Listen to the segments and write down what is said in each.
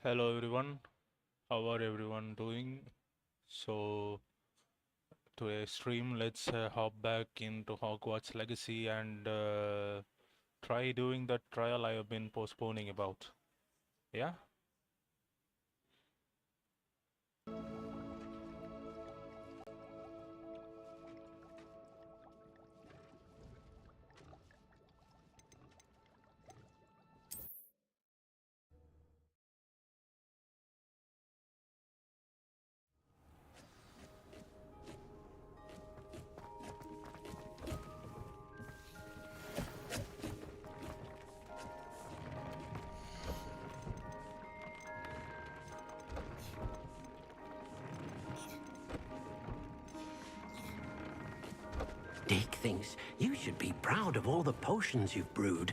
Hello everyone, how are everyone doing? So today's stream, let's hop back into Hogwarts Legacy and try doing that trial I have been postponing about. Yeah? Dick thinks you should be proud of all the potions you've brewed.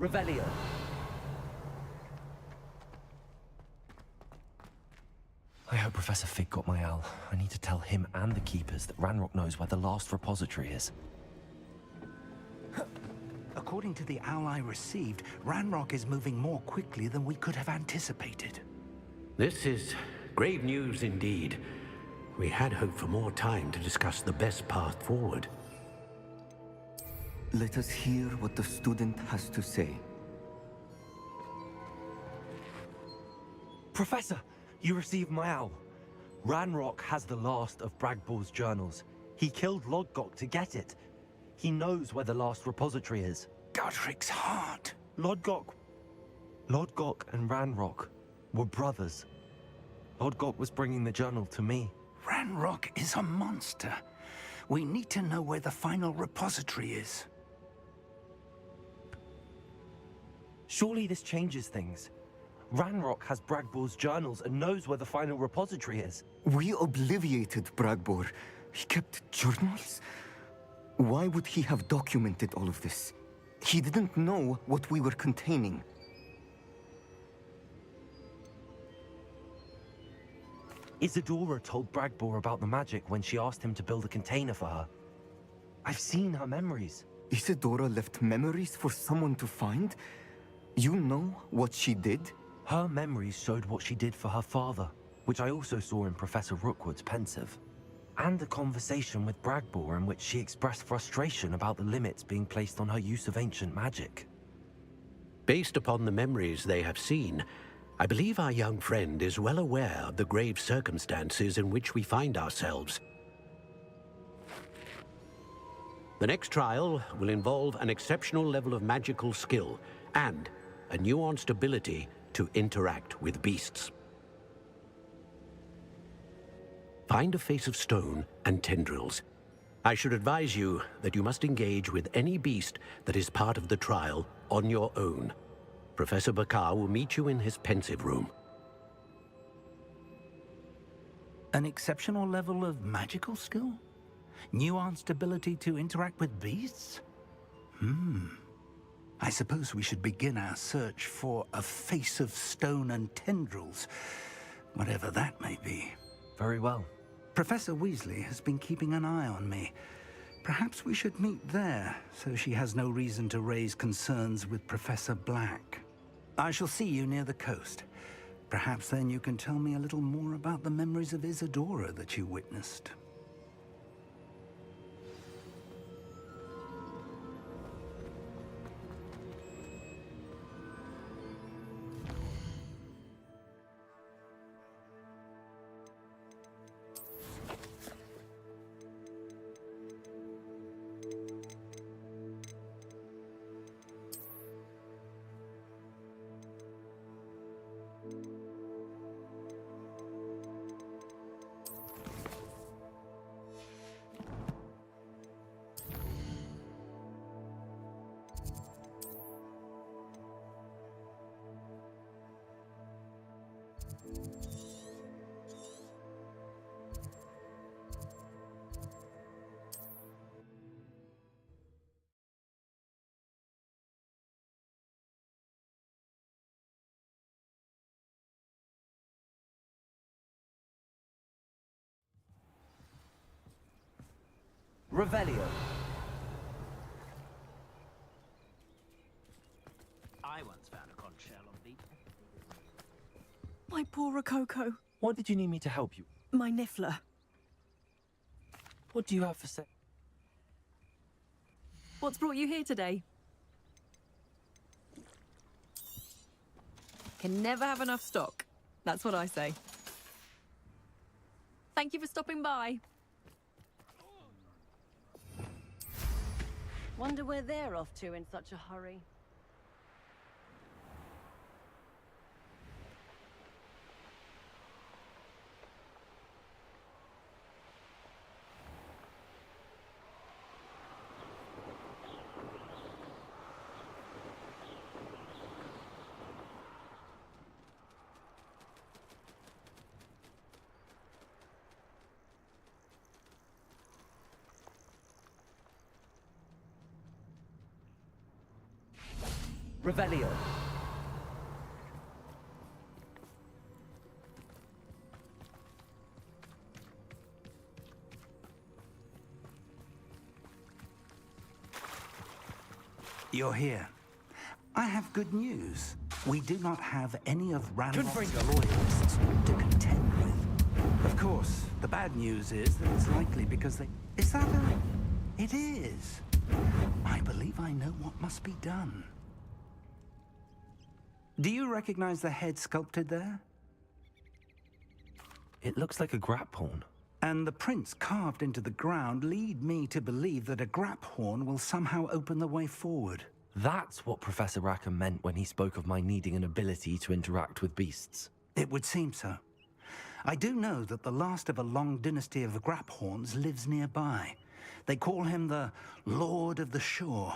Revelio. I hope Professor Fig got my owl. I need to tell him and the Keepers that Ranrock knows where the last repository is. According to the owl I received, Ranrock is moving more quickly than we could have anticipated. This is grave news indeed. We had hoped for more time to discuss the best path forward. Let us hear what the student has to say. Professor, you received my owl. Ranrock has the last of Bragbor's journals. He killed Lodgok to get it. He knows where the last repository is. Godric's heart. Lodgok and Ranrock were brothers. Lodgok was bringing the journal to me. Ranrock is a monster. We need to know where the final repository is. Surely this changes things. Ranrock has Bragbor's journals and knows where the final repository is. We obliviated Bragbor. He kept journals? Why would he have documented all of this? He didn't know what we were containing. Isadora told Bragbor about the magic when she asked him to build a container for her. I've seen her memories. Isadora left memories for someone to find? You know what she did? Her memories showed what she did for her father, which I also saw in Professor Rookwood's pensive. And a conversation with Bragbor in which she expressed frustration about the limits being placed on her use of ancient magic. Based upon the memories they have seen, I believe our young friend is well aware of the grave circumstances in which we find ourselves. The next trial will involve an exceptional level of magical skill and a nuanced ability to interact with beasts. Find a face of stone and tendrils. I should advise you that you must engage with any beast that is part of the trial on your own. Professor Bakar will meet you in his pensive room. An exceptional level of magical skill? Nuanced ability to interact with beasts? I suppose we should begin our search for a face of stone and tendrils, whatever that may be. Very well. Professor Weasley has been keeping an eye on me. Perhaps we should meet there, so she has no reason to raise concerns with Professor Black. I shall see you near the coast. Perhaps then you can tell me a little more about the memories of Isadora that you witnessed. Revelio. I once found a conch shell on the beach. My poor Rococo. What did you need me to help you? My Niffler. What do you have for sale? What's brought you here today? Can never have enough stock. That's what I say. Thank you for stopping by. Wonder where they're off to in such a hurry. Revelio. You're here. I have good news. We do not have any of Ranulph's Confringo. loyalists to contend with. Of course, the bad news is that it's likely because they... Is that a... It is. I believe I know what must be done. Do you recognize the head sculpted there? It looks like a grap horn. And the prints carved into the ground lead me to believe that a grap horn will somehow open the way forward. That's what Professor Rackham meant when he spoke of my needing an ability to interact with beasts. It would seem so. I do know that the last of a long dynasty of grap horns lives nearby. They call him the Lord of the Shore.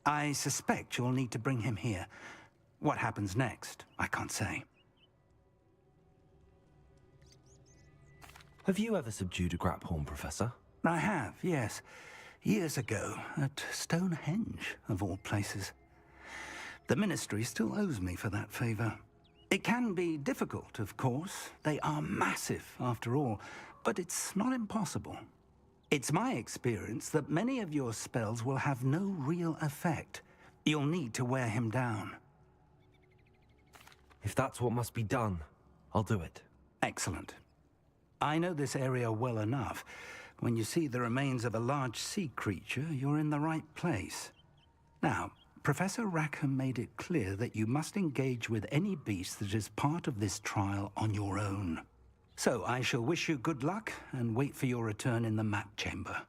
I suspect you'll need to bring him here. What happens next, I can't say. Have you ever subdued a grap horn, Professor? I have, yes. Years ago, at Stonehenge, of all places. The Ministry still owes me for that favor. It can be difficult, of course. They are massive, after all, but it's not impossible. It's my experience that many of your spells will have no real effect. You'll need to wear him down. If that's what must be done, I'll do it. Excellent. I know this area well enough. When you see the remains of a large sea creature, you're in the right place. Now, Professor Rackham made it clear that you must engage with any beast that is part of this trial on your own. So I shall wish you good luck and wait for your return in the map chamber.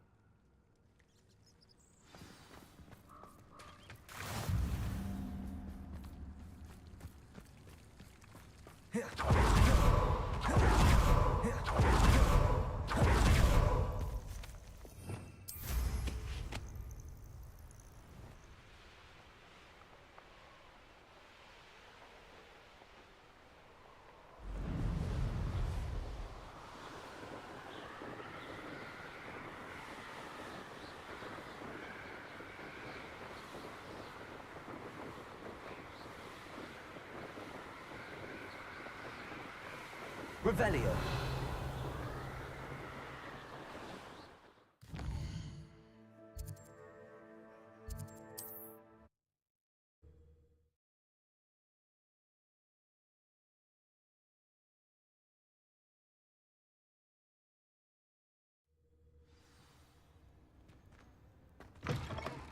Revelio.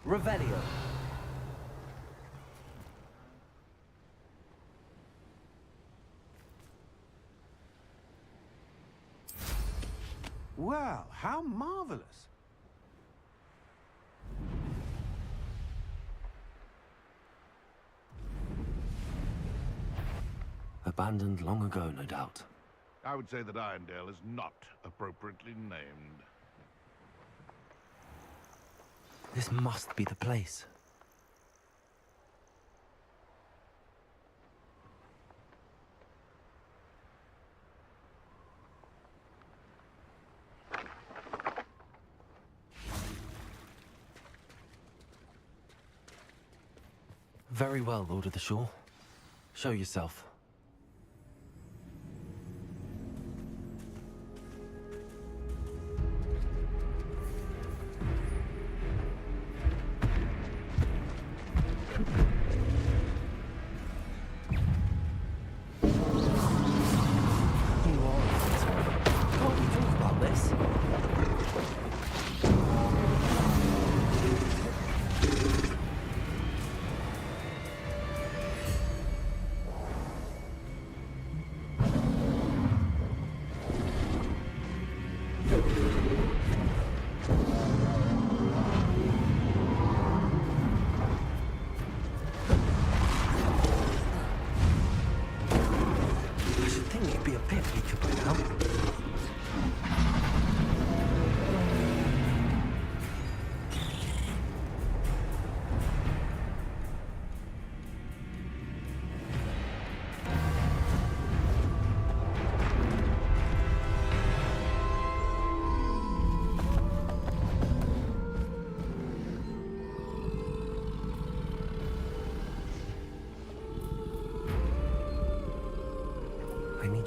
Revelio. Well, how marvelous. Abandoned long ago, no doubt. I would say that Irondale is not appropriately named. This must be the place. Very well, Lord of the Shore. Show yourself.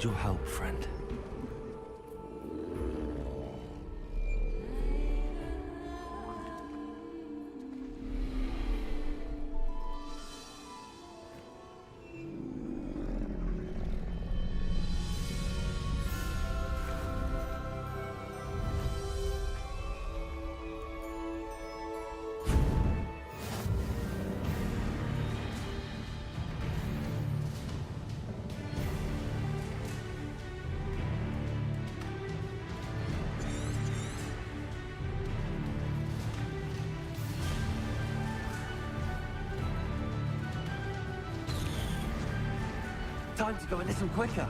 need your help, friend. Time to go a little quicker.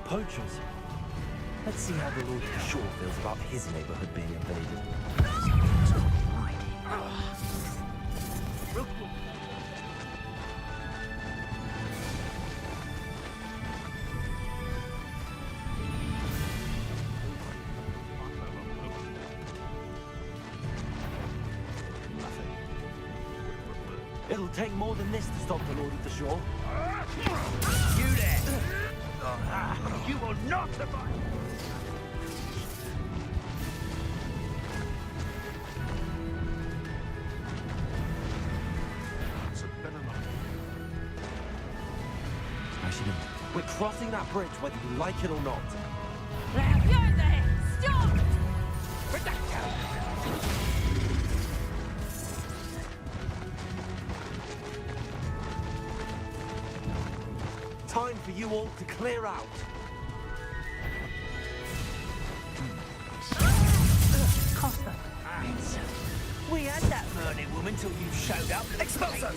Poachers. Let's see how the Lord of the Shore feels about his neighborhood being invaded. It'll take more than this to stop the Lord of the Shore. You there! You will not survive! We're crossing that bridge whether you like it or not. You're there! Stop! Time for you all to clear out. Costa! We had that murdered woman till you showed up. Expulso!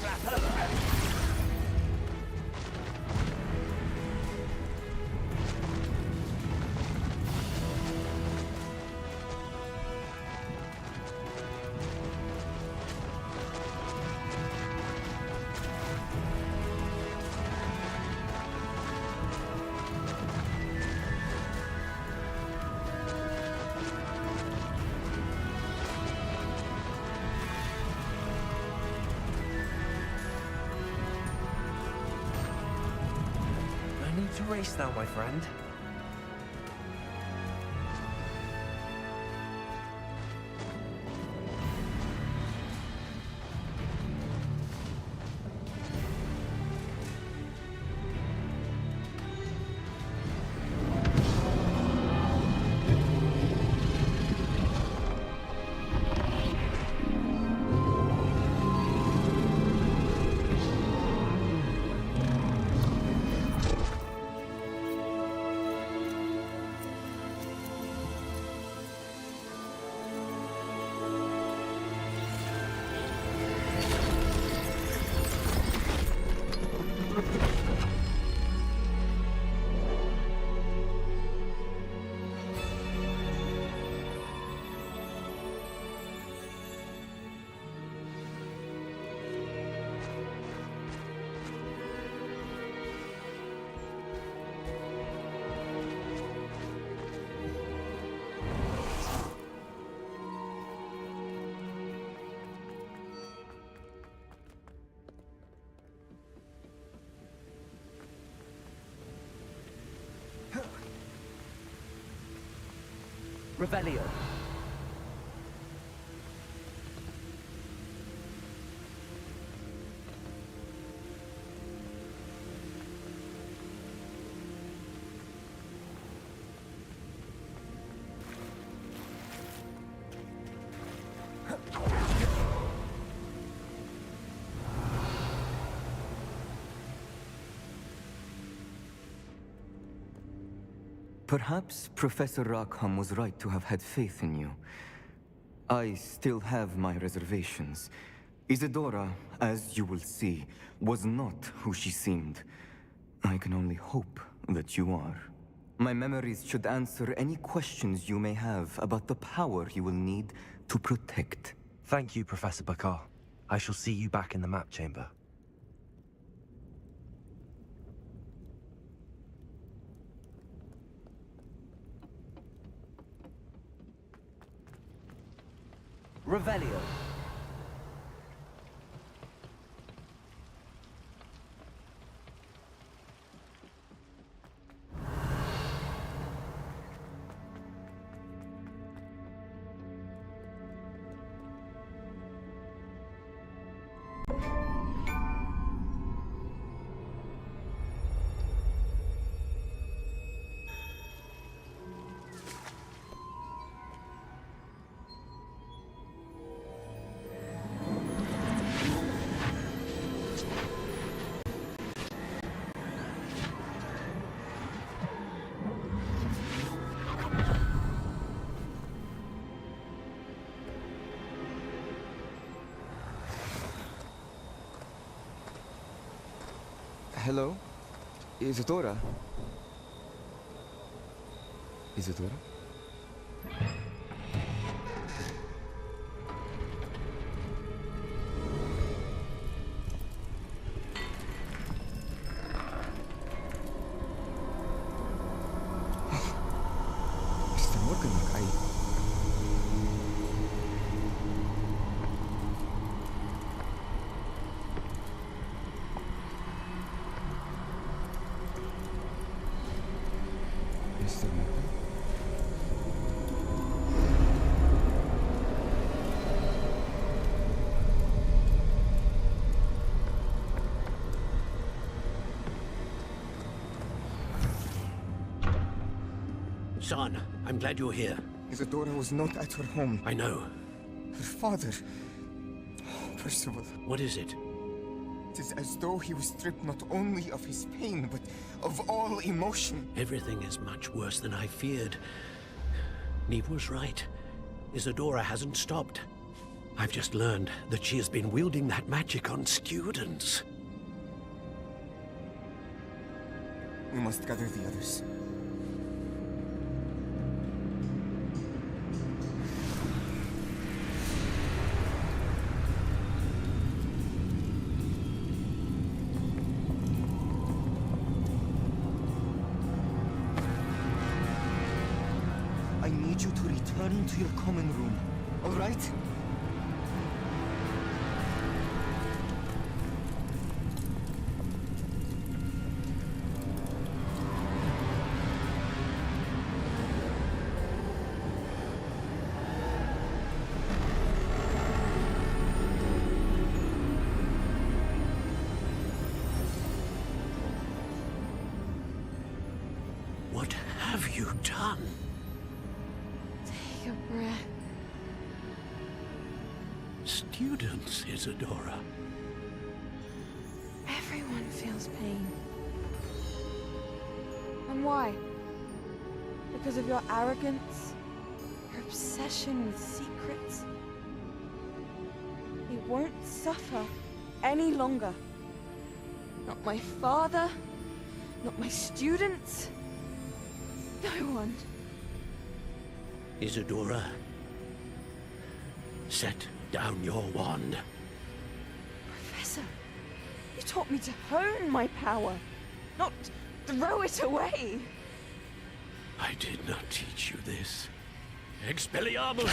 I need to race now, my friend. Revelio. Perhaps Professor Rackham was right to have had faith in you. I still have my reservations. Isadora, as you will see, was not who she seemed. I can only hope that you are. My memories should answer any questions you may have about the power you will need to protect. Thank you, Professor Bakar. I shall see you back in the map chamber. Revelio. Hello? Isadora? Isadora? Mr. Morgan, Mr. Morgan? Son, I'm glad you're here. Isadora was not at her home. I know. Her father... Oh, Percival. What is it? It is as though he was stripped not only of his pain, but of all emotion. Everything is much worse than I feared. Neve was right. Isadora hasn't stopped. I've just learned that she has been wielding that magic on students. We must gather the others. I need you to return to your common room, all right? What have you done? Take a breath. Students, Isadora. Everyone feels pain. And why? Because of your arrogance? Your obsession with secrets? He won't suffer any longer. Not my father, not my students, no one. Isadora, set down your wand. Professor, you taught me to hone my power, not throw it away. I did not teach you this. Expelliarmus!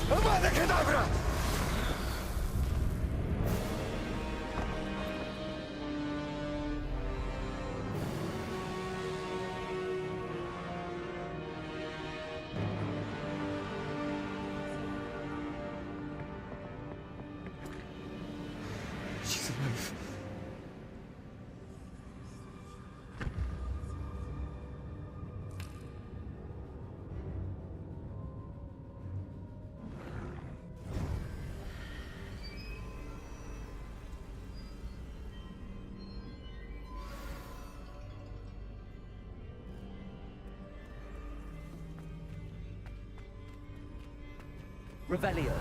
Avada Kedavra! She's alive. Revelio.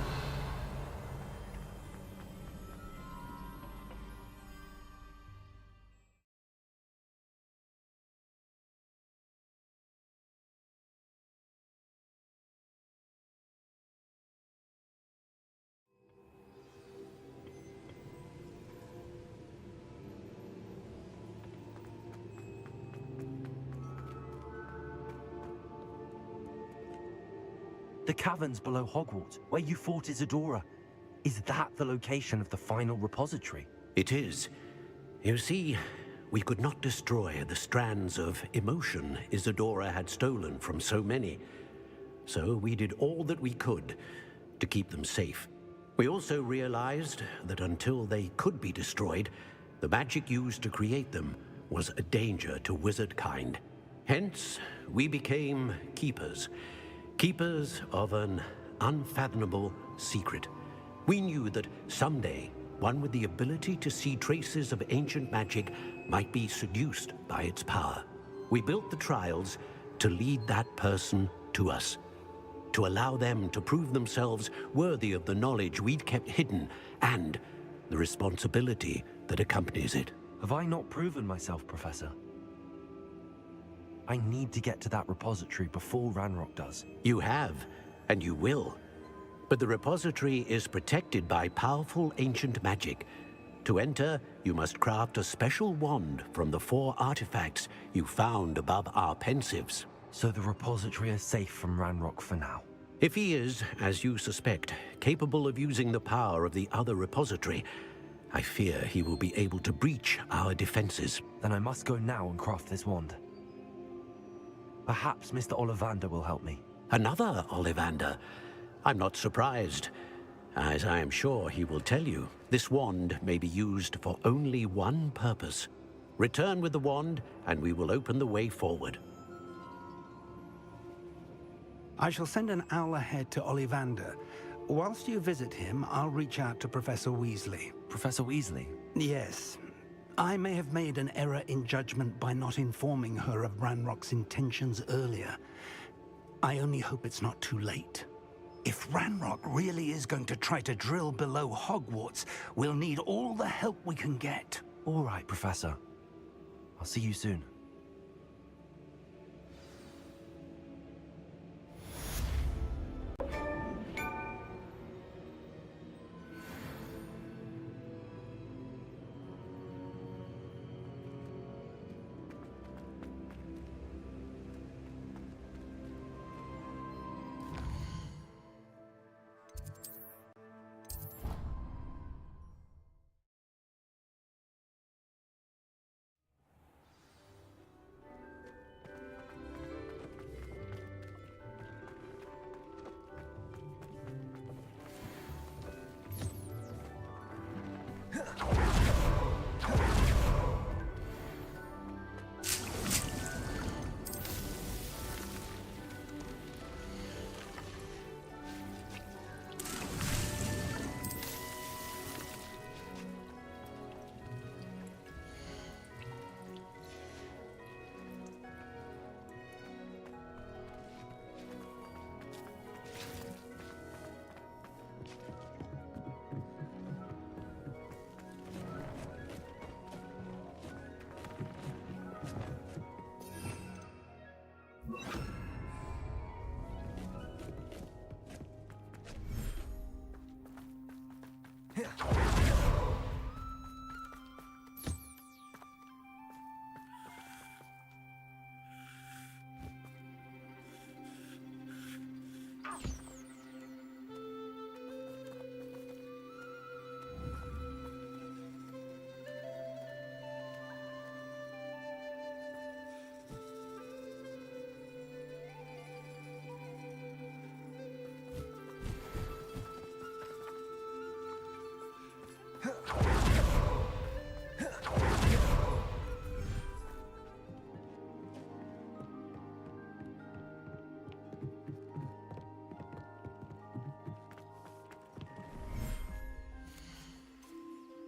The caverns below Hogwarts, where you fought Isadora. Is that the location of the final repository? It is. You see, we could not destroy the strands of emotion Isadora had stolen from so many. So we did all that we could to keep them safe. We also realized that until they could be destroyed, the magic used to create them was a danger to wizard kind. Hence, we became keepers. Keepers of an unfathomable secret. We knew that someday, one with the ability to see traces of ancient magic might be seduced by its power. We built the trials to lead that person to us, to allow them to prove themselves worthy of the knowledge we'd kept hidden and the responsibility that accompanies it. Have I not proven myself, Professor? I need to get to that repository before Ranrock does. You have, and you will. But the repository is protected by powerful ancient magic. To enter, you must craft a special wand from the 4 artifacts you found above our pensives. So the repository is safe from Ranrock for now? If he is, as you suspect, capable of using the power of the other repository, I fear he will be able to breach our defenses. Then I must go now and craft this wand. Perhaps Mr. Ollivander will help me. Another Ollivander? I'm not surprised. As I am sure he will tell you, this wand may be used for only one purpose. Return with the wand, and we will open the way forward. I shall send an owl ahead to Ollivander. Whilst you visit him, I'll reach out to Professor Weasley. Professor Weasley? Yes. I may have made an error in judgment by not informing her of Ranrock's intentions earlier. I only hope it's not too late. If Ranrock really is going to try to drill below Hogwarts, we'll need all the help we can get. All right, Professor. I'll see you soon.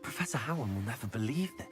Professor Howard will never believe this.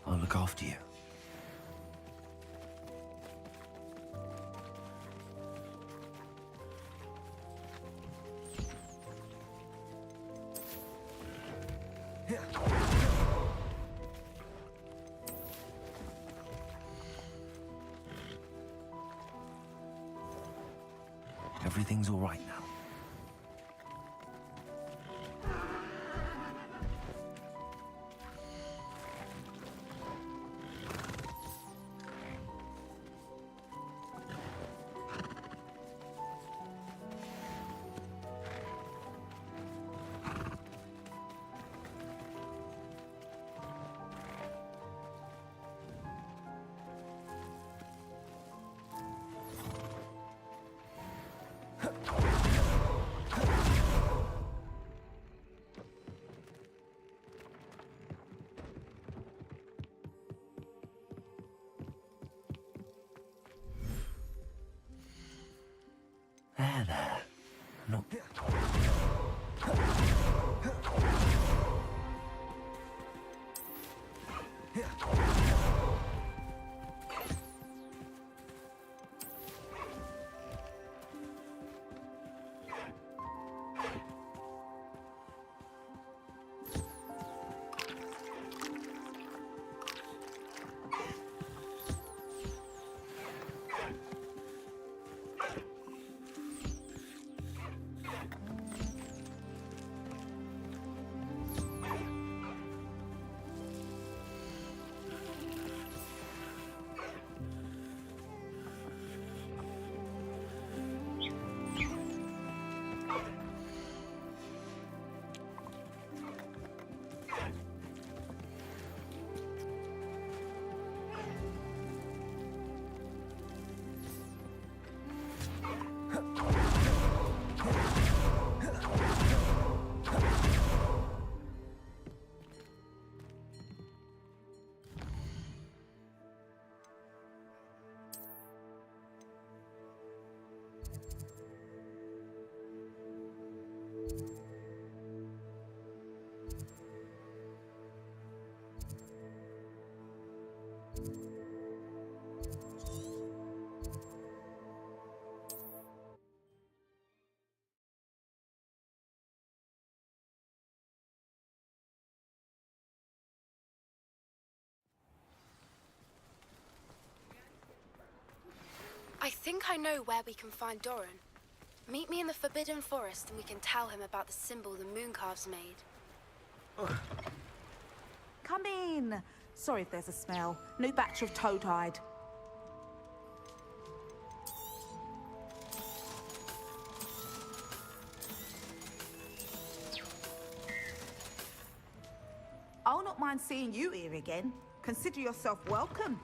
I'll look after you. Everything's all right now. There. No. I think I know where we can find Doran. Meet me in the Forbidden Forest and we can tell him about the symbol the Mooncalves made. Come in. Sorry if there's a smell. New batch of toad-hide. I'll not mind seeing you here again. Consider yourself welcome.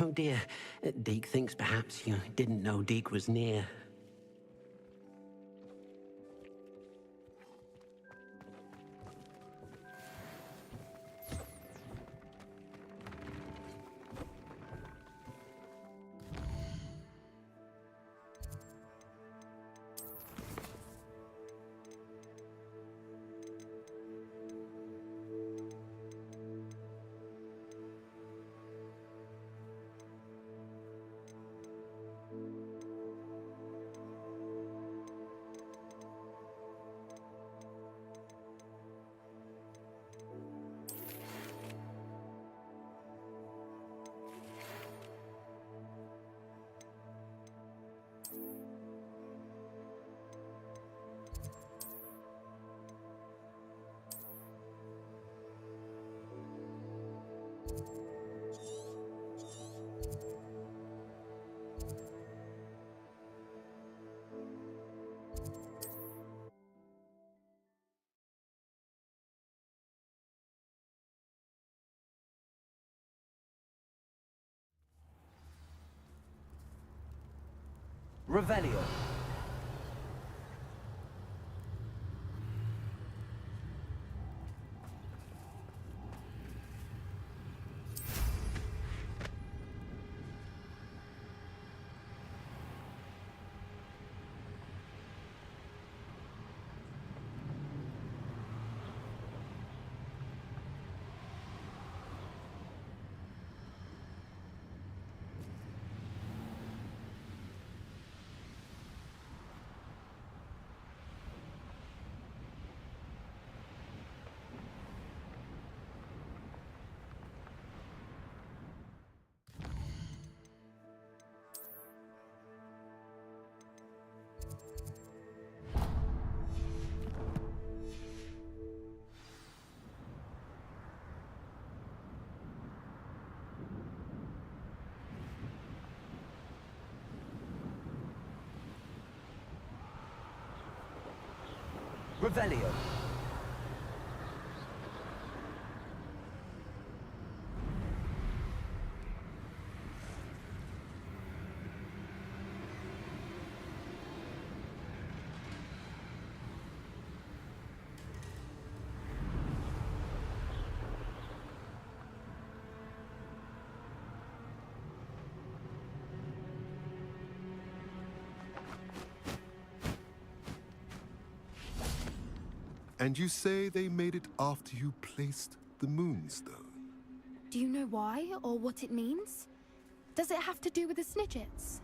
Oh dear, Deke thinks perhaps you didn't know Deke was near. Revelio. Revelio. And you say they made it after you placed the Moonstone? Do you know why or what it means? Does it have to do with the Snidgets?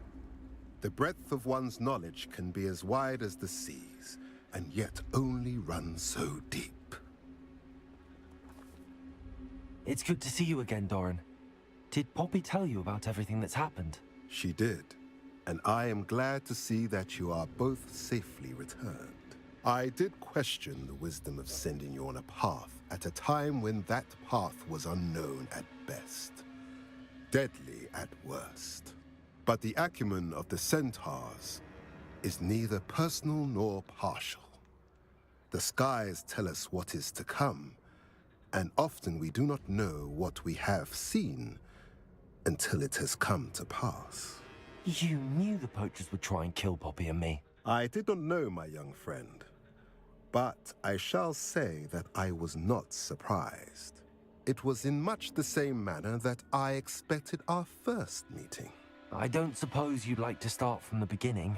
The breadth of one's knowledge can be as wide as the seas, and yet only run so deep. It's good to see you again, Doran. Did Poppy tell you about everything that's happened? She did. and I am glad to see that you are both safely returned. I did question the wisdom of sending you on a path at a time when that path was unknown at best, deadly at worst. But the acumen of the centaurs is neither personal nor partial. The skies tell us what is to come, and often we do not know what we have seen until it has come to pass. You knew the poachers would try and kill Poppy and me. I did not know, my young friend, but I shall say that I was not surprised. It was in much the same manner that I expected our first meeting. I don't suppose you'd like to start from the beginning.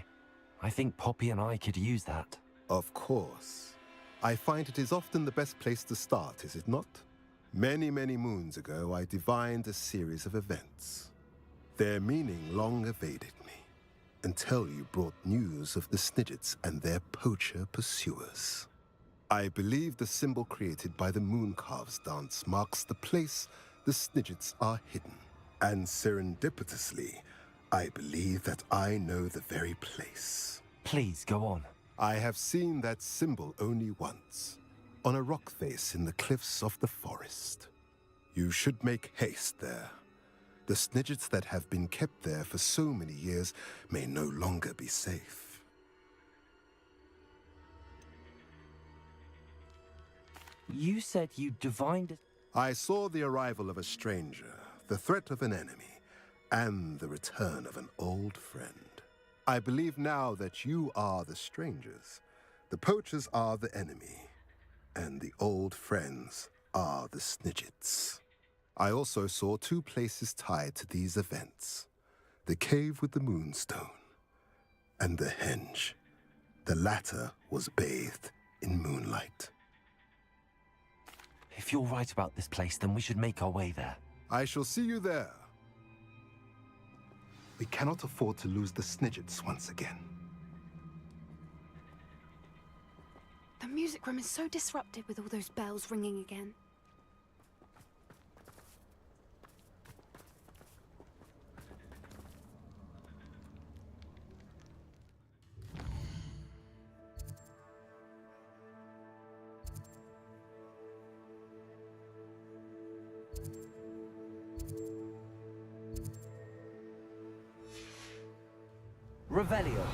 I think Poppy and I could use that. Of course. I find it is often the best place to start, is it not? Many, many moons ago, I divined a series of events. Their meaning long evaded me, until you brought news of the Snidgets and their poacher pursuers. I believe the symbol created by the Mooncalves dance marks the place the Snidgets are hidden. And serendipitously, I believe that I know the very place. Please, go on. I have seen that symbol only once, on a rock face in the cliffs of the forest. You should make haste there. The Snidgets that have been kept there for so many years may no longer be safe. You said you divined it. I saw the arrival of a stranger, the threat of an enemy, and the return of an old friend. I believe now that you are the strangers, the poachers are the enemy, and the old friends are the Snidgets. I also saw two places tied to these events: the cave with the moonstone and the henge. The latter was bathed in moonlight. If you're right about this place, then we should make our way there. I shall see you there. We cannot afford to lose the Snidgets once again. The music room is so disrupted with all those bells ringing again. Revelio.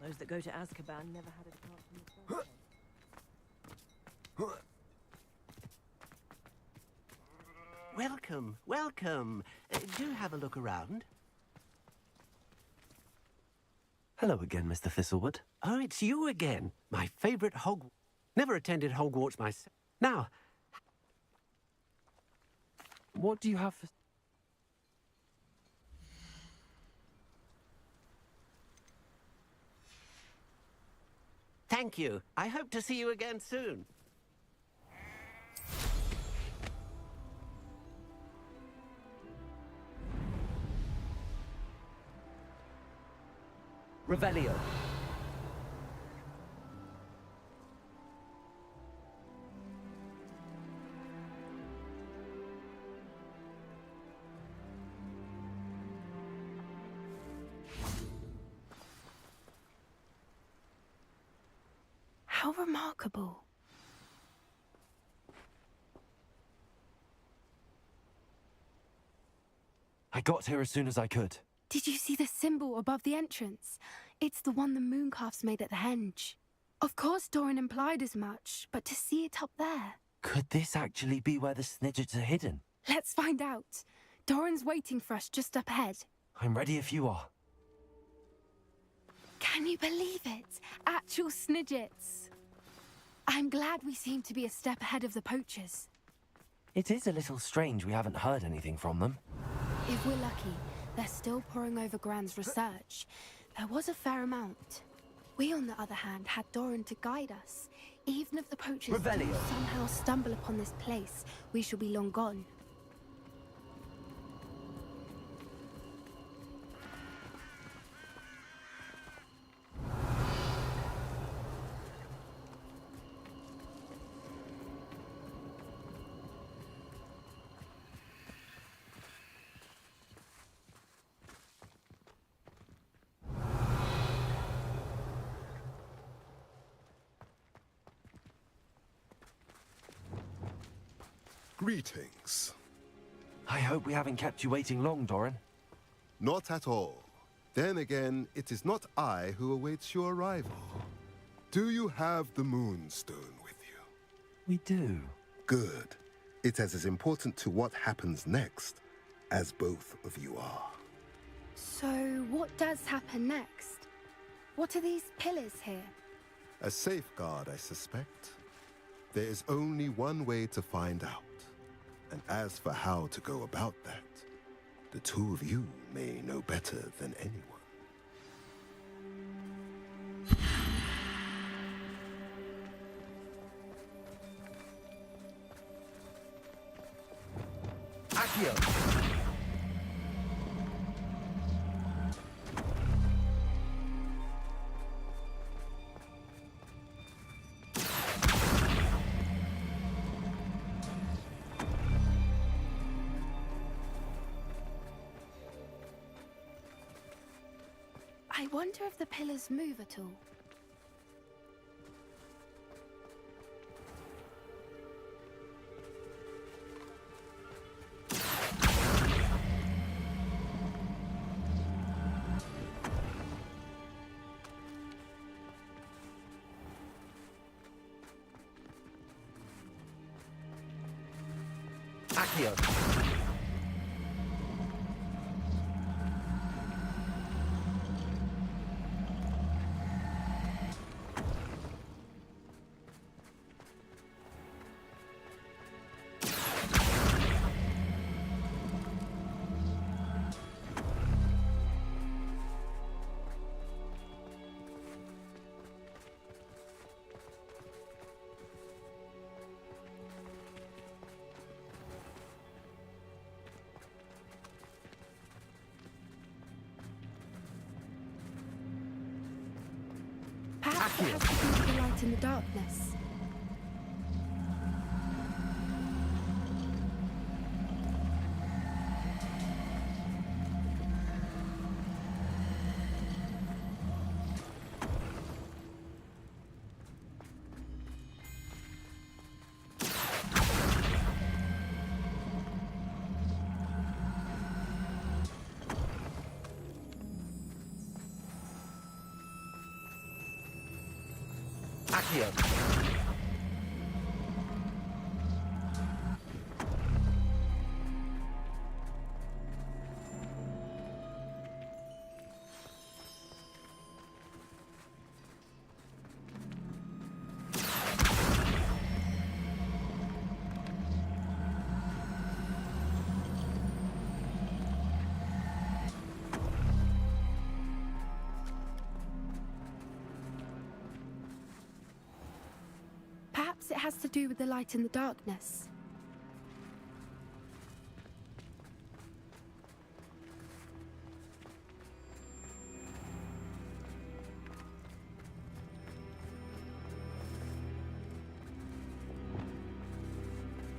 Those that go to Azkaban never had a chance in the first place. Welcome, welcome. Do have a look around. Hello again, Mr. Thistlewood. Oh, it's you again. My favorite Hogwarts. Never attended Hogwarts myself. Now, what do you have for... thank you. I hope to see you again soon. Revelio. How remarkable. I got here as soon as I could. Did you see the symbol above the entrance? It's the one the Mooncalves made at the henge. Of course Doran implied as much, but to see it up there... Could this actually be where the Snidgets are hidden? Let's find out. Doran's waiting for us just up ahead. I'm ready if you are. Can you believe it? Actual snidgets. I'm glad we seem to be a step ahead of the poachers. It is a little strange we haven't heard anything from them. If we're lucky, they're still poring over Gran's research. There was a fair amount. We, on the other hand, had Doran to guide us. Even if the poachers do Revelio. somehow stumble upon this place, we shall be long gone. Greetings. I hope we haven't kept you waiting long, Doran. Not at all. Then again, it is not I who awaits your arrival. Do you have the Moonstone with you? We do. Good. It is as important to what happens next as both of you are. So, what does happen next? What are these pillars here? A safeguard, I suspect. There is only one way to find out. And as for how to go about that, the two of you may know better than anyone. Accio. I wonder if the pillars move at all. Accio. Perhaps it has to do with the light in the darkness. Accio. Perhaps it has to do with the light in the darkness.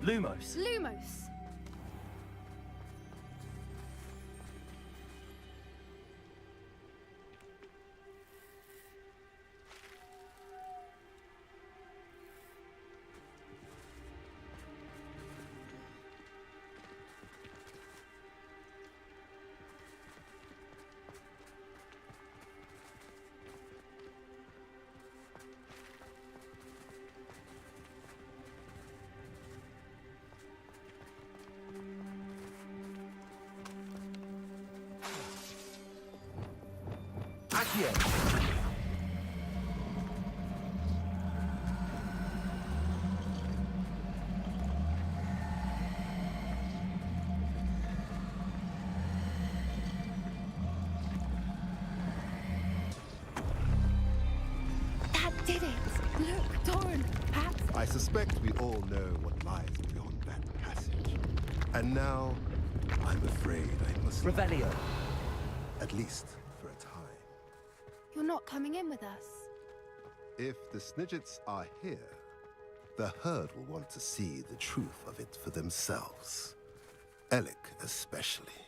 Lumos. Lumos! Accio. Doran, perhaps... I suspect we all know what lies beyond that passage. And now, I'm afraid I must... Revelio. At least for a time. You're not coming in with us. If the Snidgets are here, the herd will want to see the truth of it for themselves. Alec especially.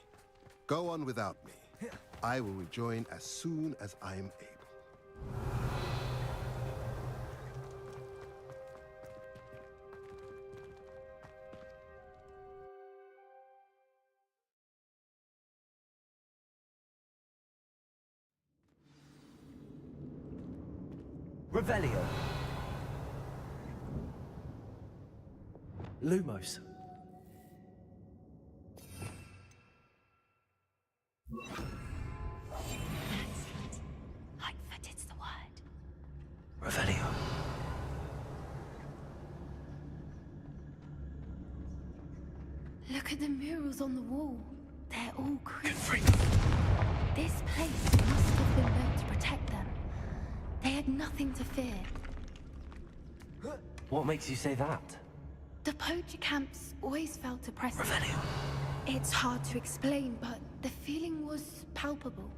Go on without me. I will rejoin as soon as I am able. Revelio. Lumos. Excellent. Lightfooted's the word. Revelio. Look at the murals on the wall. They're all creepy. This place must have been built to protect them. They had nothing to fear. What makes you say that? The poacher camps always felt oppressive. Revelio. It's hard to explain, but the feeling was palpable.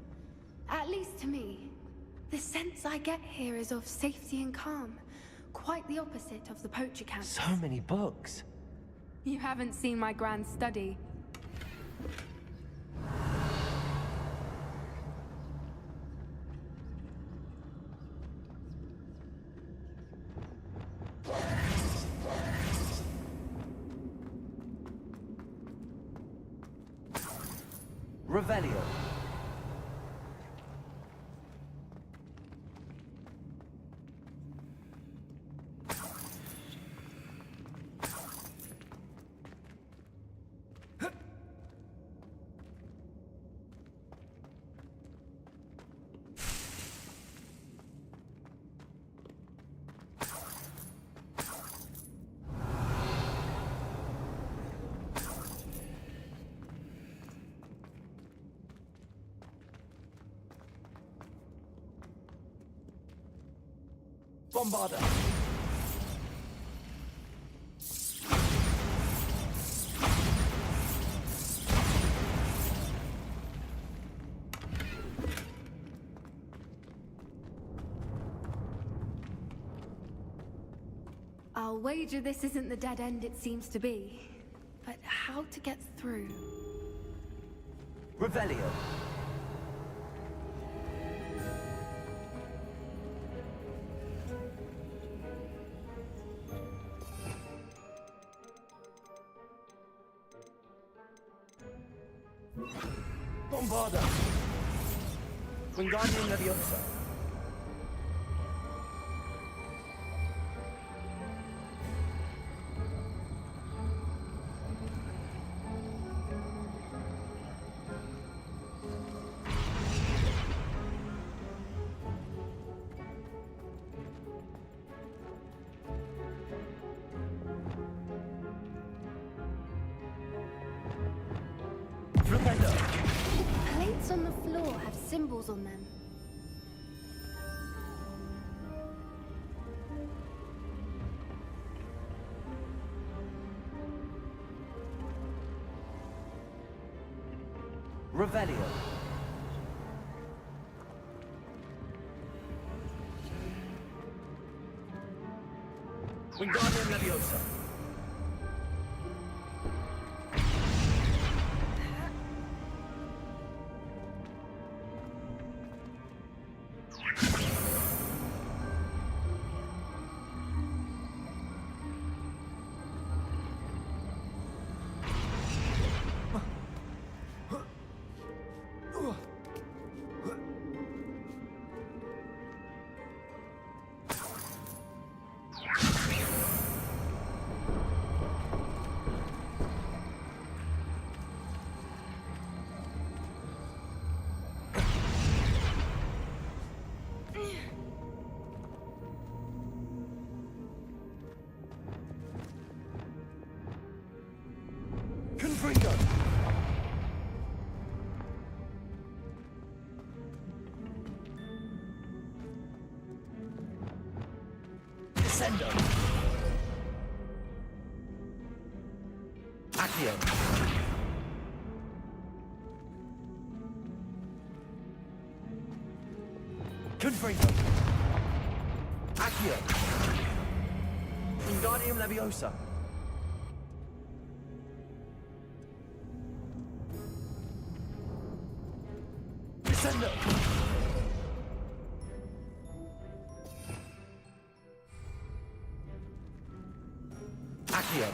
At least to me. The sense I get here is of safety and calm. Quite the opposite of the poacher camps. So many books. You haven't seen my grand study. Revelio. Bombarda. I'll wager this isn't the dead end it seems to be. But how to get through? Revelio. Bombarda. Wingardium Leviosa. Plates on the floor have symbols on them. Revelio. Wingardium Leviosa. Confringo. Descendo. Accio. Confringo. Accio. Wingardium Leviosa. Descendo. Accio.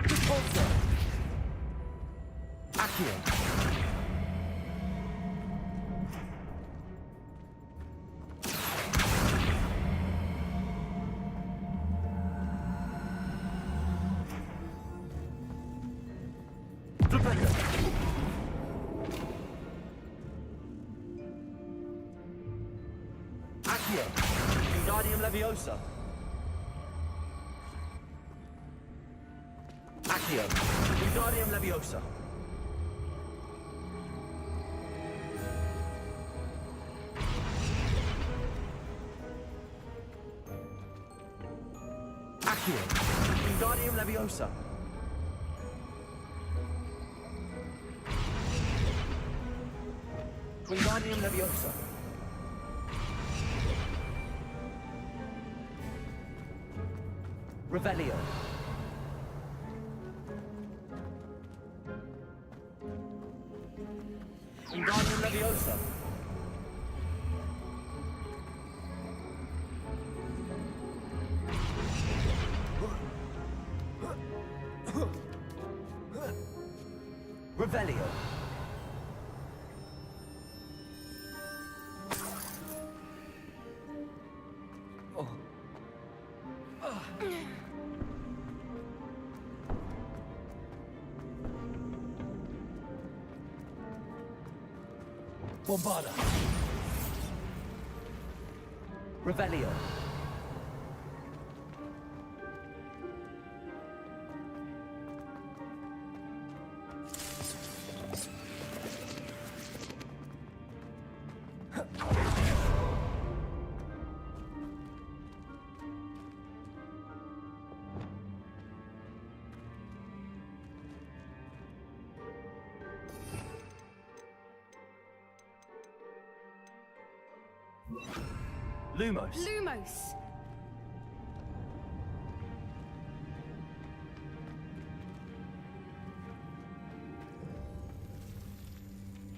Repulsor. Accio. Flipendo. Accio. Wingardium Leviosa. Accio. Wingardium Leviosa. Accio. Wingardium Leviosa. Wingardium Leviosa. Revelio. Wingardium Leviosa. Revelio. Bombarda. Revelio. Lumos. Lumos.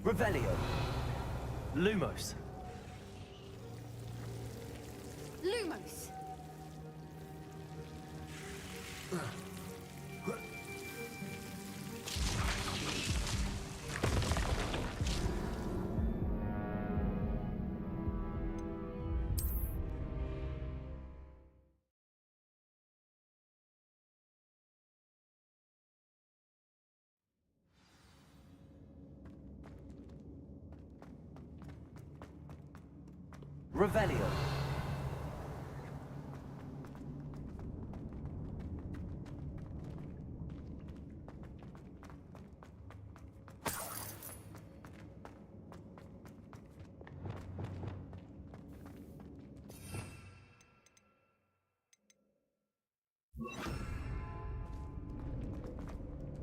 Revelio. Lumos. Lumos. Revelio.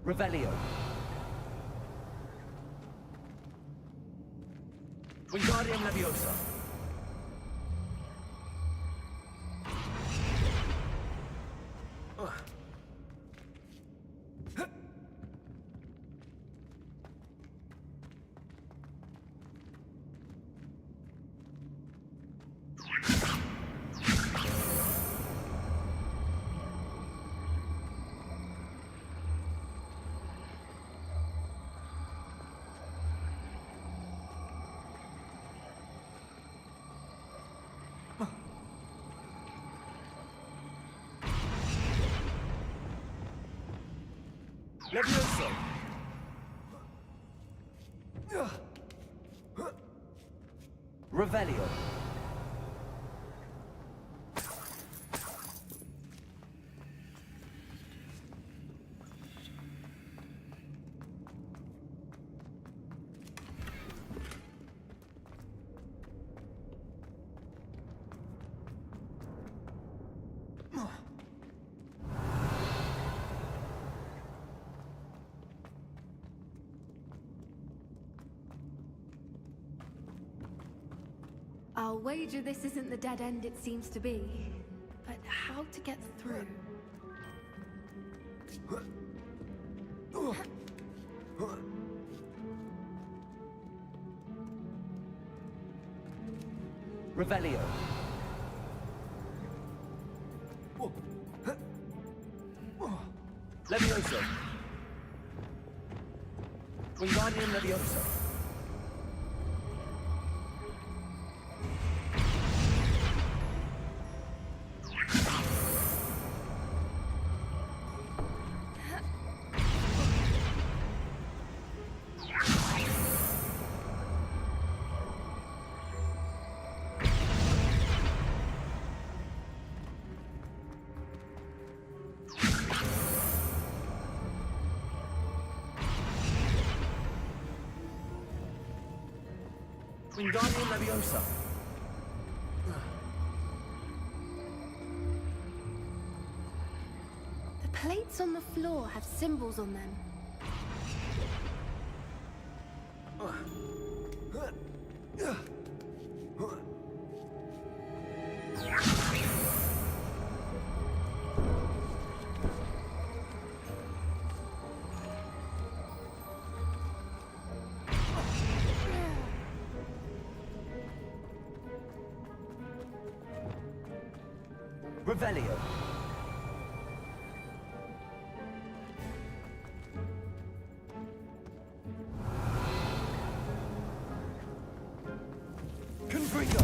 Revelio. Wingardium Leviosa. Leviosa. Revelio. I'll wager this isn't the dead end it seems to be. But how to get through? Revelio. Levioso. Wingardium Levioso. Wingardium Leviosa. The plates on the floor have symbols on them. Revelio. Confringo.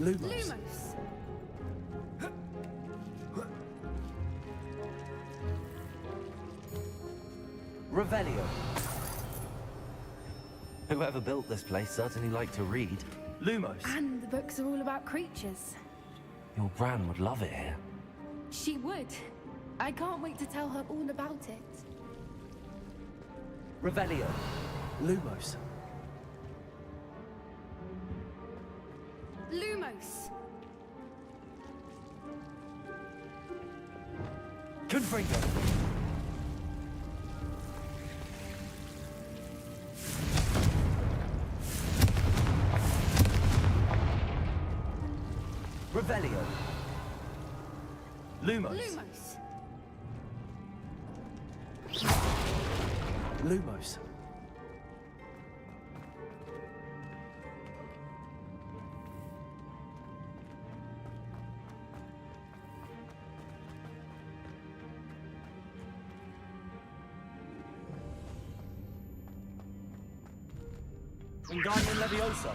Lumos. Revelio. Whoever built this place certainly liked to read. Lumos. And the books are all about creatures. Your Gran would love it here. She would. I can't wait to tell her all about it. Revelio. Lumos. Lumos. Confringo. Revelio. Lumos. Lumos. Lumos. Wingardium Leviosa.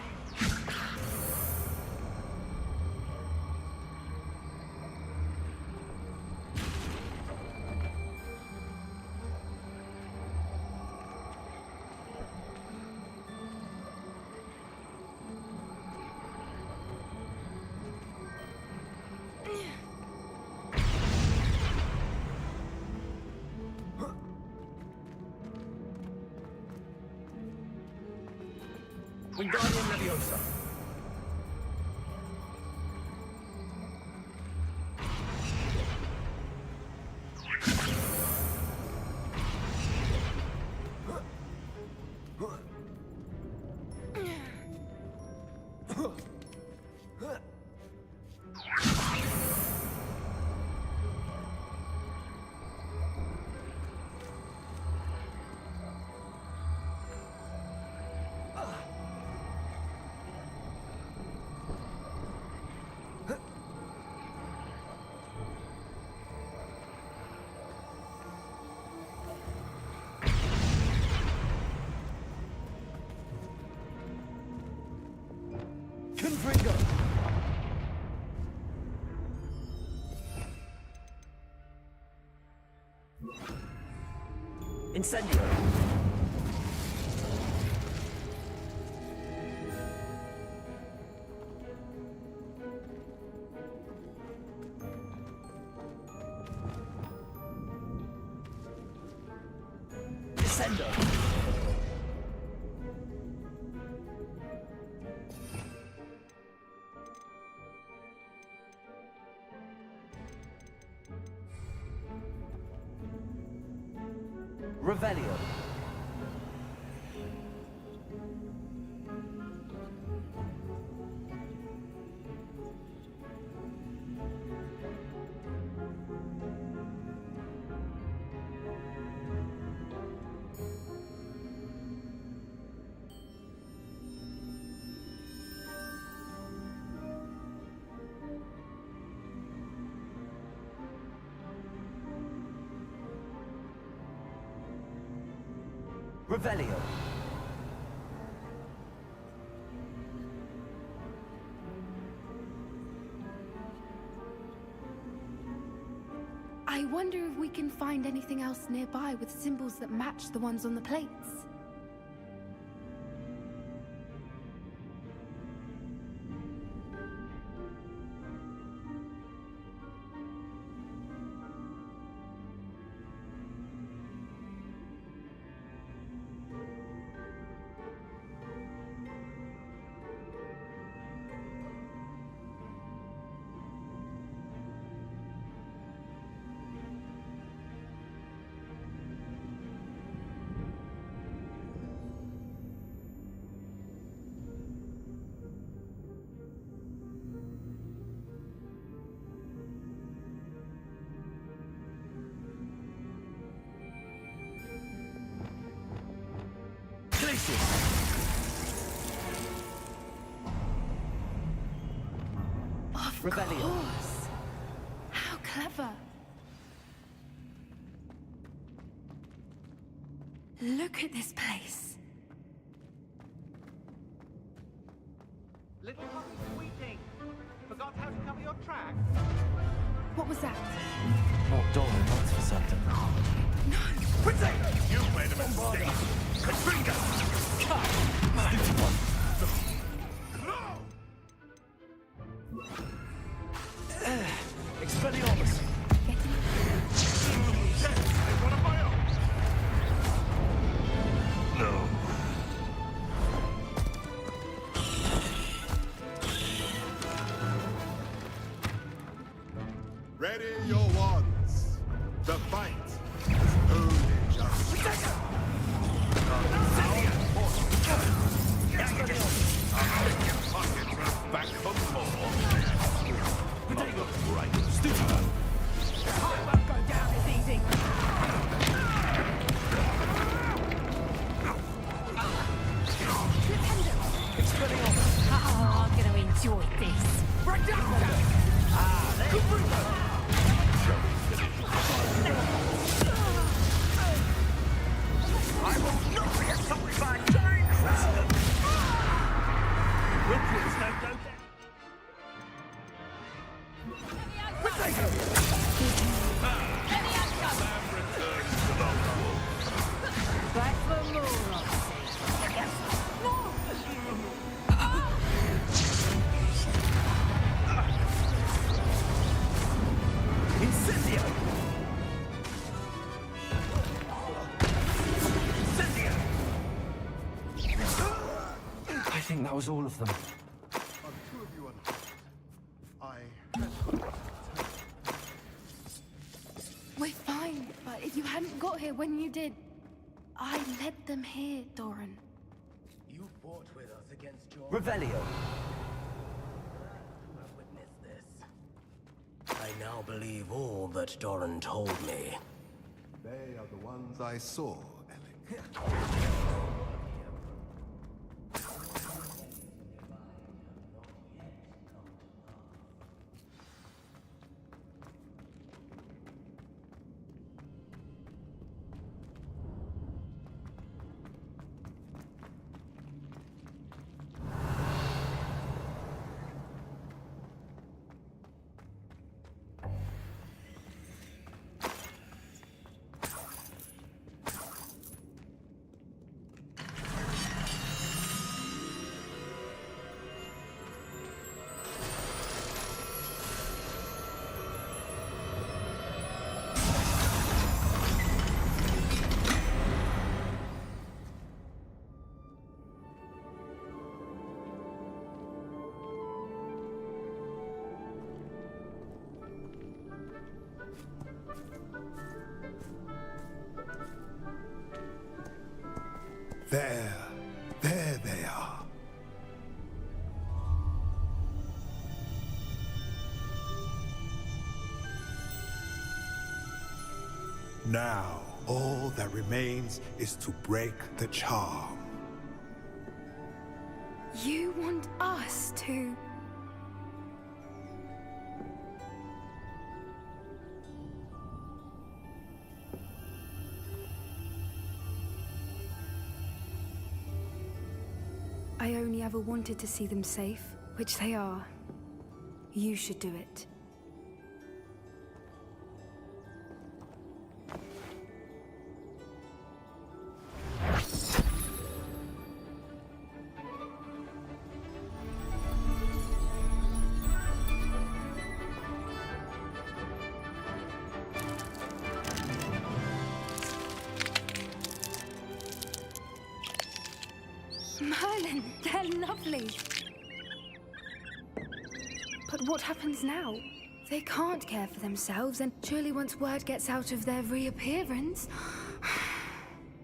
Wingardium Leviosa. Confringo. Incendio. Descendo. Revelio. Revelio. I wonder if we can find anything else nearby with symbols that match the ones on the plates. Of course. How clever. Look at this place. Little puppy squeaking. Forgot how to cover your track. What was that? Not Doran, that's for certain. You made a mistake. Katrina! Expelliarmus. One of my own. No. Ready your wands. The fight is only just. Back for more. Right. I won't go down as easy. Expelliarmus. Oh, I'm gonna enjoy this. Ah, there you go. I will not be assaulted by a giant crowd. Rookwood's no go down. Back for more, Incendio! Incendio! I think that was all of them. Of two of you are We're fine, but if you hadn't got here when you did, I led them here, Doran. You fought with us against your... Revelio. I witnessed this. I now believe all that Doran told me. They are the ones I saw, Alec. There they are. Now, all that remains is to break the charm. You want us to... I only ever wanted to see them safe, which they are. You should do it. Merlin, they're lovely. But what happens now? They can't care for themselves, and surely once word gets out of their reappearance...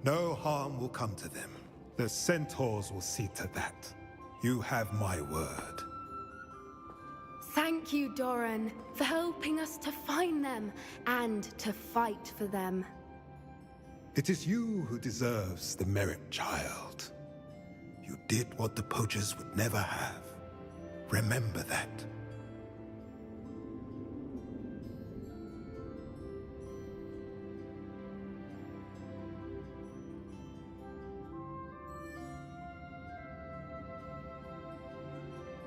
No harm will come to them. The centaurs will see to that. You have my word. Thank you, Doran, for helping us to find them and to fight for them. It is you who deserves the merit, child. You did what the poachers would never have. Remember that.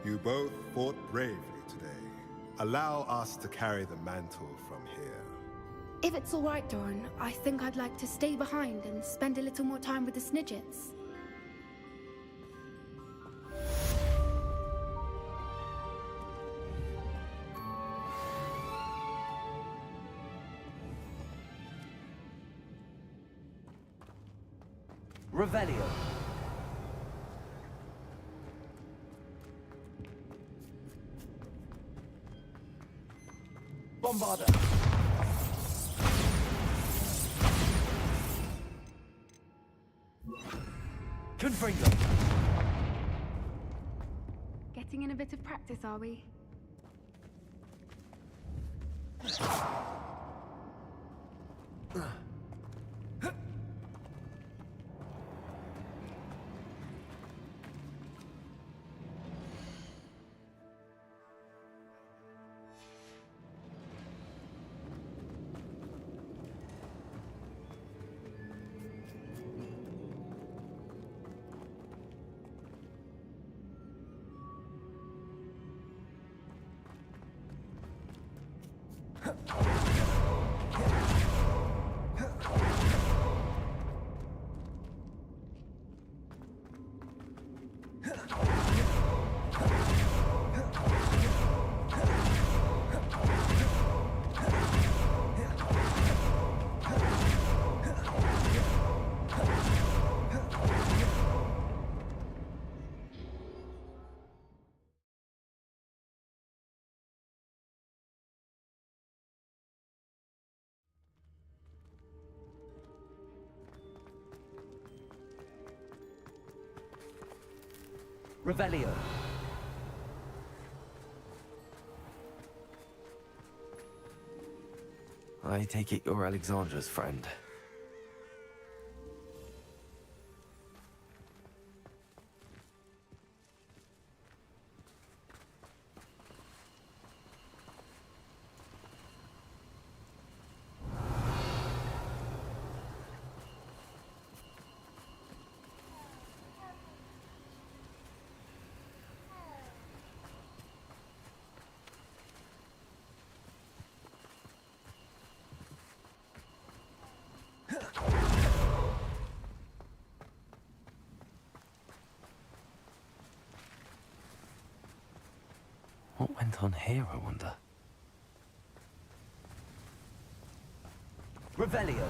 You both fought bravely today. Allow us to carry the mantle from here. If it's all right, Doran, I think I'd like to stay behind and spend a little more time with the Snidgets. Revelio. Bombarda. Confringo. Getting in a bit of practice, are we? Revelio. I take it you're Alexandra's friend. What went on here, I wonder? Revelio.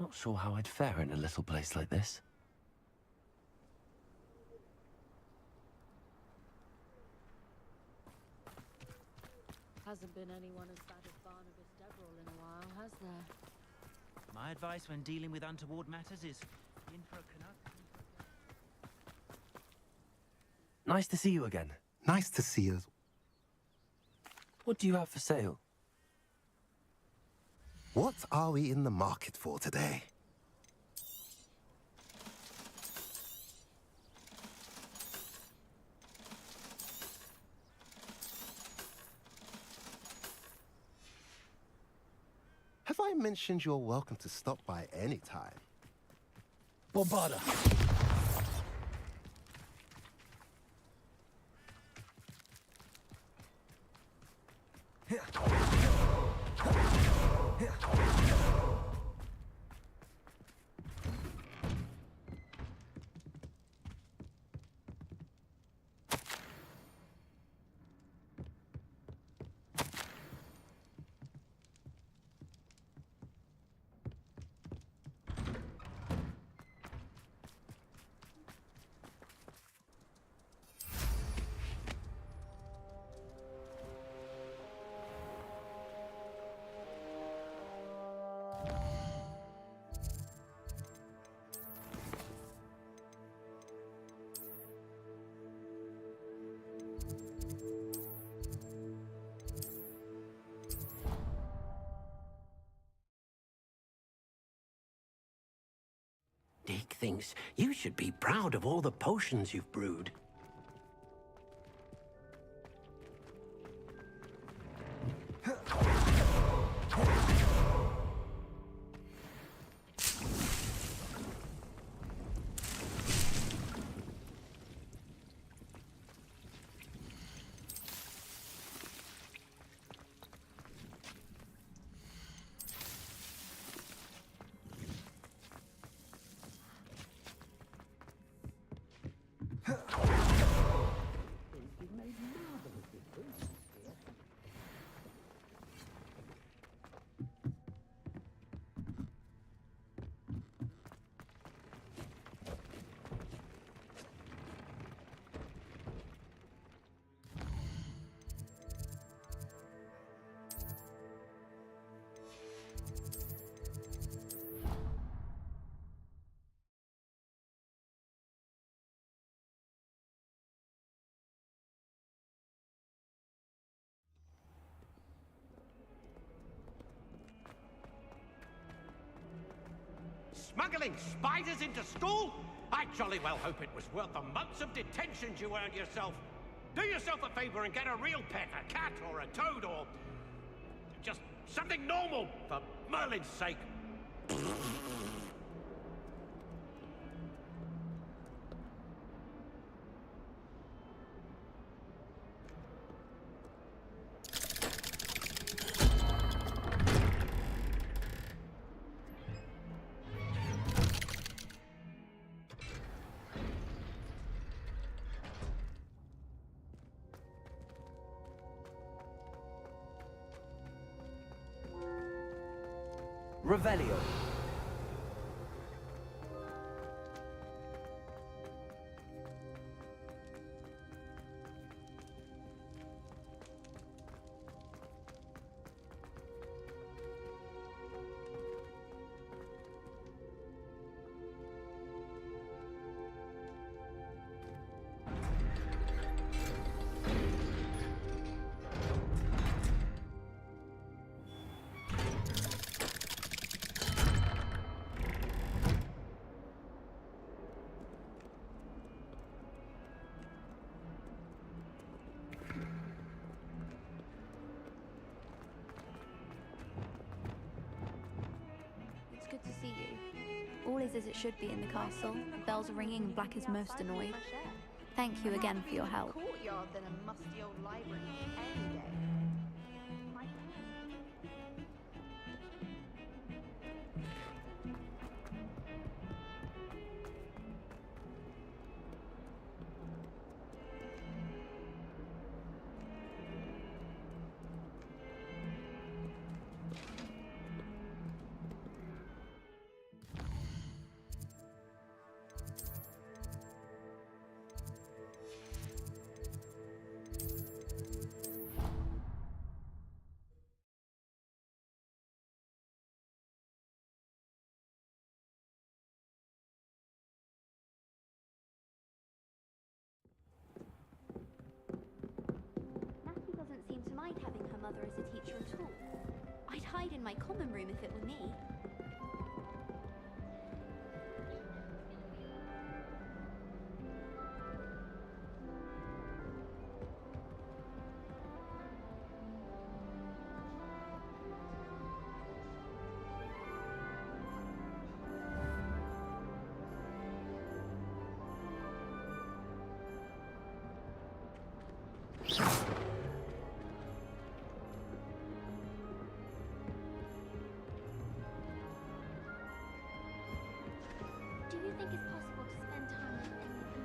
Not sure how I'd fare in a little place like this. Hasn't been anyone as bad as Barnabas Deverell in a while, has there? My advice when dealing with untoward matters is in for a Canuck. Nice to see you again. Nice to see you. What do you have for sale? What are we in the market for today? Have I mentioned you're welcome to stop by any time? Bombarda! Deke thinks you should be proud of all the potions you've brewed. Smuggling spiders into school? I jolly well hope it was worth the months of detentions you earned yourself. Do yourself a favor and get a real pet, a cat or a toad or just something normal, for Merlin's sake. Revelio. Good to see you. All is as it should be in the castle. The bells are ringing and Black is most annoyed. Thank you again for your help. Courtyard than a musty old library any day. I'd hide in my common room if it were me. Do you think it's possible to spend time with any of them?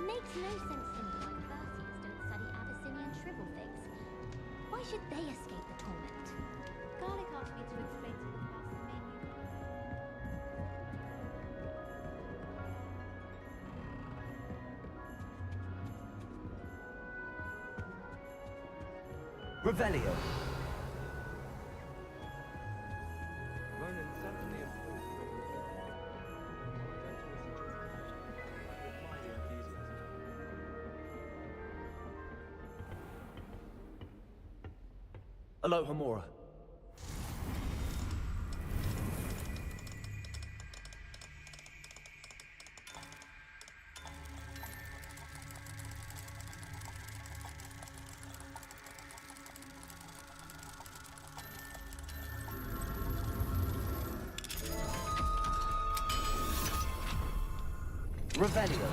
Makes no sense to me why Perseus don't study Abyssinian shrivel figs. Why should they escape the torment? Garlic asked me to explain to them about the menu. Revelio. Aloha Mora. Revelio.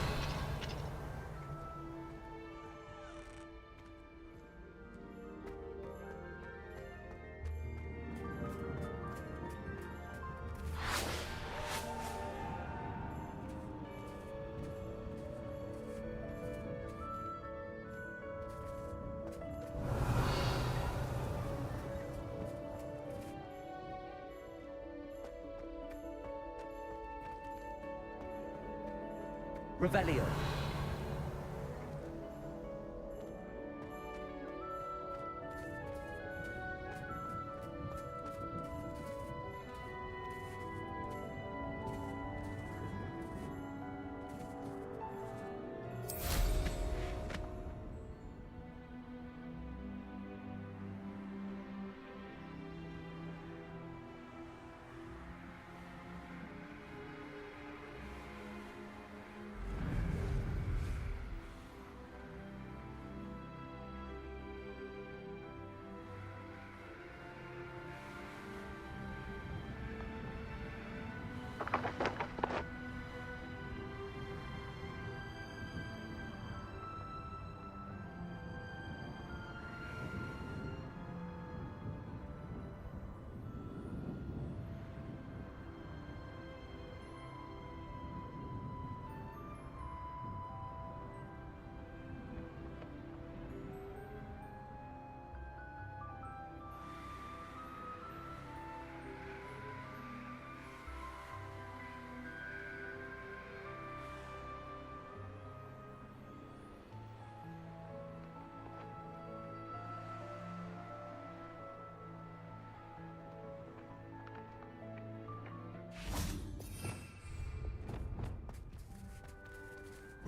Revelio.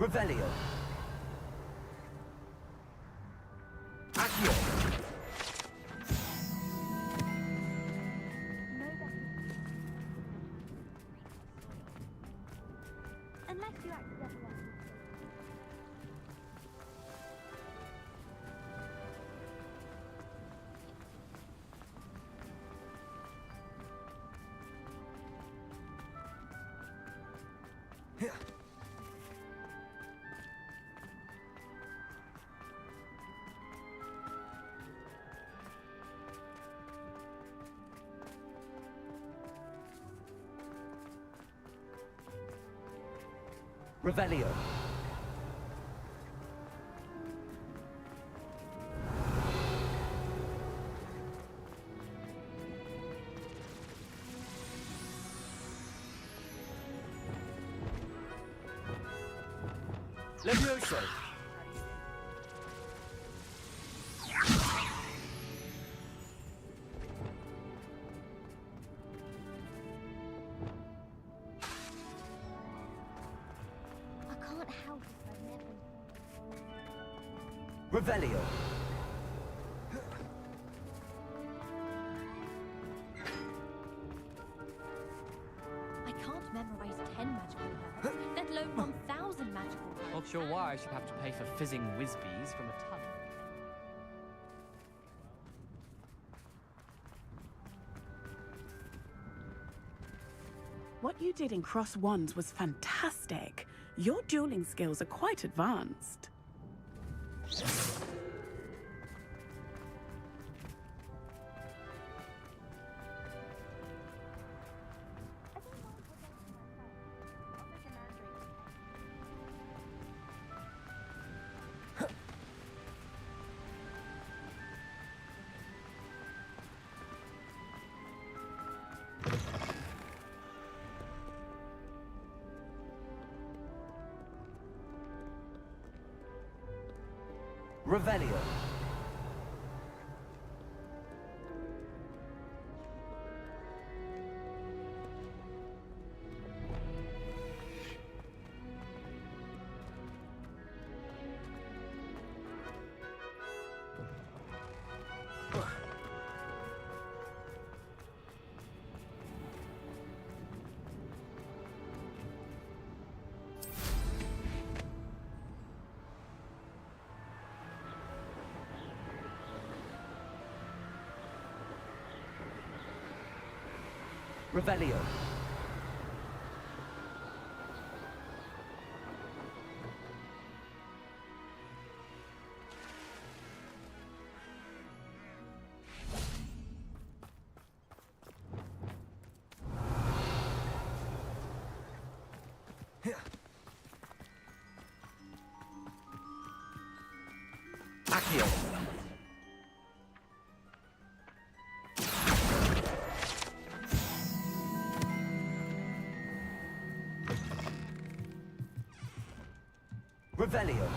Revelio. Accio. Unless you accidentally. Revelio. Levioso. Revelio. I can't memorize 10 magical words, let alone 1,000 magical words. Not sure why I should have to pay for fizzing whizbees from a ton. What you did in Cross Wands was fantastic. Your dueling skills are quite advanced. Revelio. Revelio. Accio. Revelio.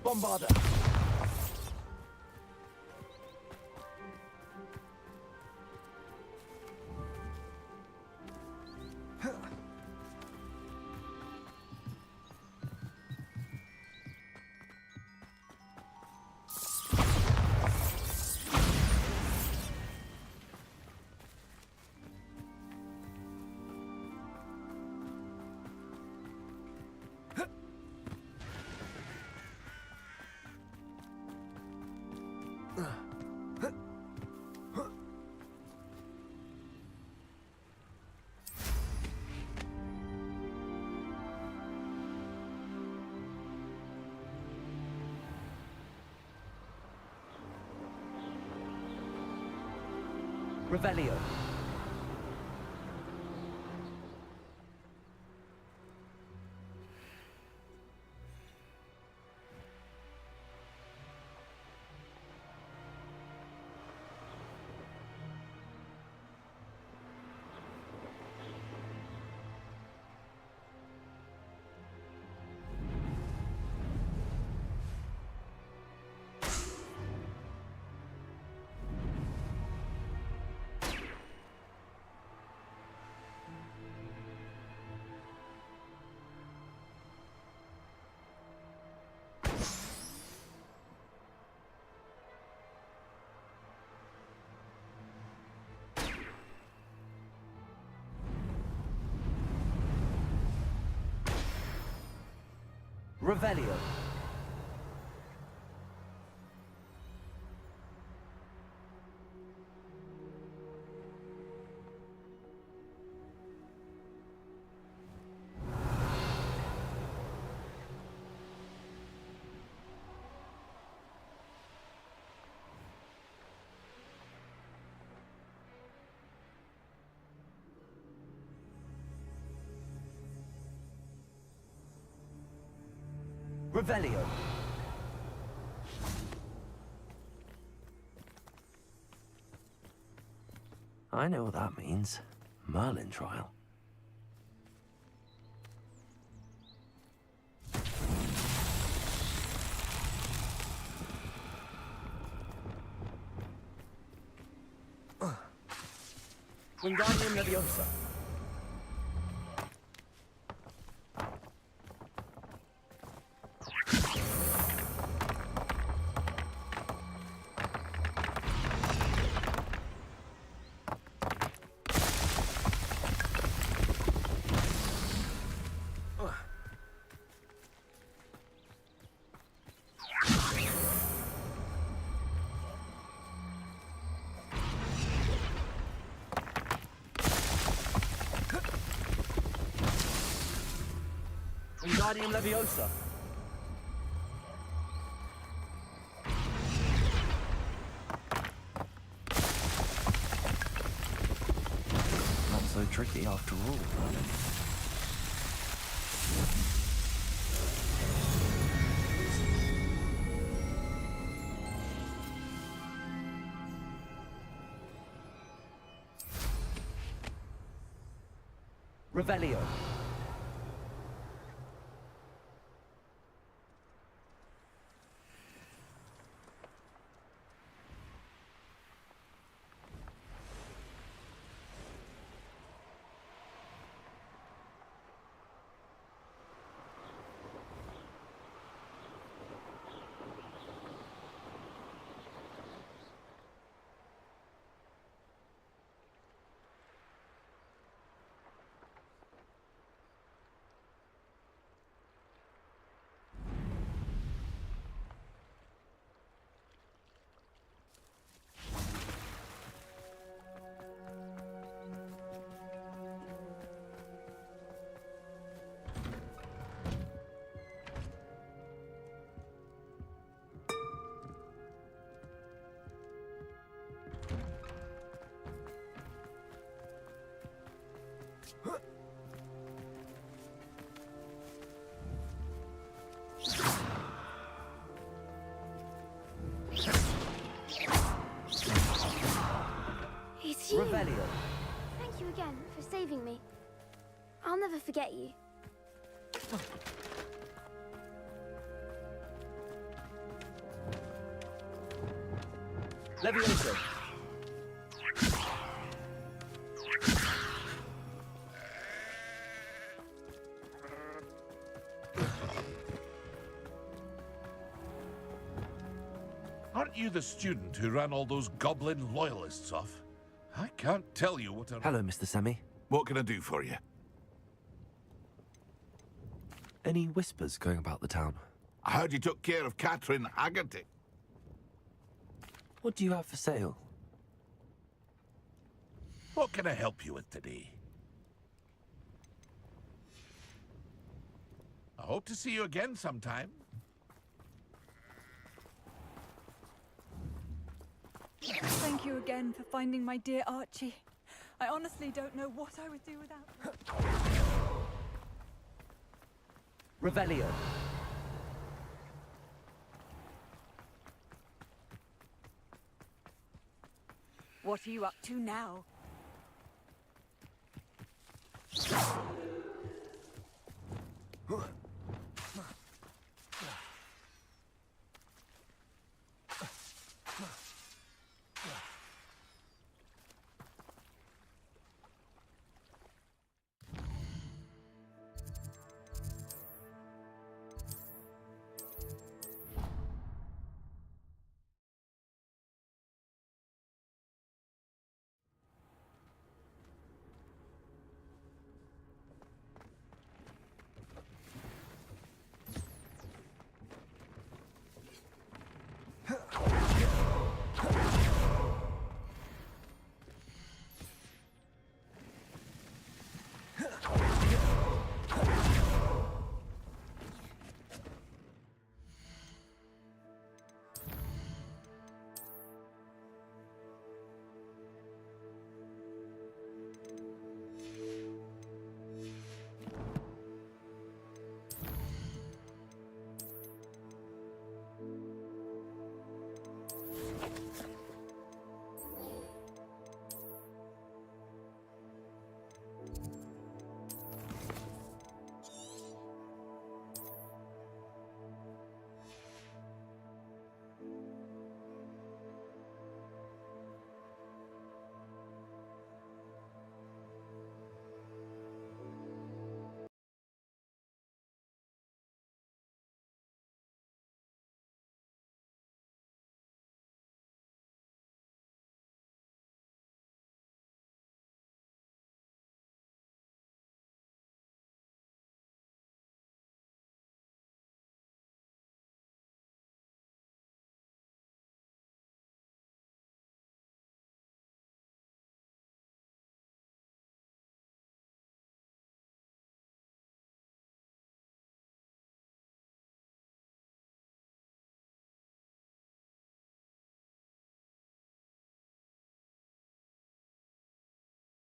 Bombarda. Revelio. Revelio. Revelio. I know what that means. Merlin trial. Wingardium Leviosa. Wingardium Leviosa. Not so tricky after all. Revelio. It's you! Revelio. Thank you again for saving me. I'll never forget you. Leviosa. Aren't you the student who ran all those goblin loyalists off? I can't tell you what a... Hello, Mr. Semi. What can I do for you? Any whispers going about the town? I heard you took care of Catherine Haggerty. What do you have for sale? What can I help you with today? I hope to see you again sometime. Thank you again for finding my dear Archie. I honestly don't know what I would do without him. Revelio. What are you up to now?